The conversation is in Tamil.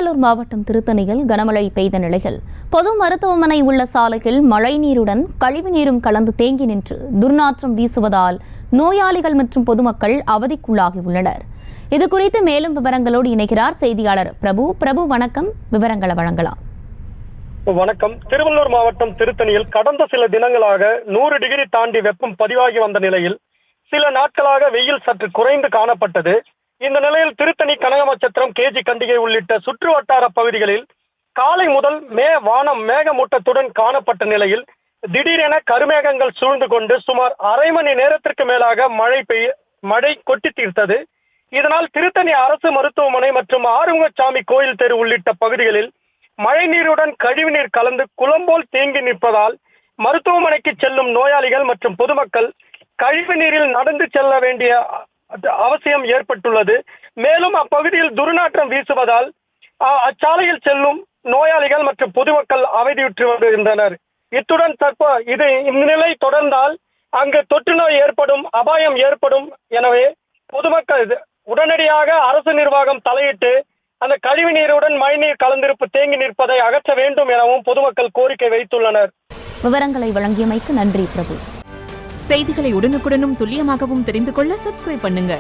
திருவள்ளூர் மாவட்டம் திருத்தணியில் கனமழை பெய்த நிலையில் பொது மருத்துவமனை உள்ள சாலையில் மழைநீருடன் கழிவுநீரும் கலந்து தேங்கி நின்று துர்நாற்றம் வீசுவதால் நோயாளிகள் மற்றும் பொதுமக்கள் அவதிக்குள்ளாகியுள்ளனர். இதுகுறித்து மேலும் விவரங்களோடு இணைகிறார் செய்தியாளர் பிரபு. பிரபு, வணக்கம். விவரங்களை வழங்கலாம். வணக்கம். திருவள்ளூர் மாவட்டம் திருத்தணியில் கடந்த சில தினங்களாக 100 டிகிரி தாண்டி வெப்பம் பதிவாகி வந்த நிலையில் சில நாட்களாக வெயில் சற்று குறைந்து காணப்பட்டது. இந்த நிலையில் திருத்தணி, கனகமச்சத்திரம், கேஜி கண்டிகை உள்ளிட்ட சுற்று வட்டார பகுதிகளில் காலை முதல் வானம் மேகமூட்டத்துடன் காணப்பட்ட நிலையில் திடீரென கருமேகங்கள் சூழ்ந்து கொண்டு சுமார் அரை மணி நேரத்திற்கு மேலாக மழை கொட்டி தீர்த்தது. இதனால் திருத்தணி அரசு மருத்துவமனை மற்றும் ஆறுமுகசாமி கோயில் தெரு உள்ளிட்ட பகுதிகளில் மழை நீருடன் கழிவுநீர் கலந்து குளம்போல் தேங்கி நிற்பதால் மருத்துவமனைக்கு செல்லும் நோயாளிகள் மற்றும் பொதுமக்கள் கழிவு நீரில் நடந்து செல்ல வேண்டிய அவசியம் ஏற்பட்டுள்ளது. மேலும் அப்பகுதியில் துர்நாற்றம் வீசுவதால் அச்சாலையில் செல்லும் நோயாளிகள் மற்றும் பொதுமக்கள் அவதியுற்று வருகின்றனர். இத்துடன் இந்த நிலை தொடர்ந்தால் அங்கு தொற்று நோய் ஏற்படும் அபாயம் ஏற்படும். எனவே பொதுமக்கள் உடனடியாக அரசு நிர்வாகம் தலையிட்டு அந்த கழிவு நீருடன் மழைநீர் கலந்திருப்பு தேங்கி நிற்பதை அகற்ற வேண்டும் எனவும் பொதுமக்கள் கோரிக்கை வைத்துள்ளனர். விவரங்களை வழங்கியமைக்கு நன்றி பிரபு. செய்திகளை உடனுக்குடனும் துல்லியமாகவும் தெரிந்து கொள்ள சப்ஸ்கிரைப் பண்ணுங்க.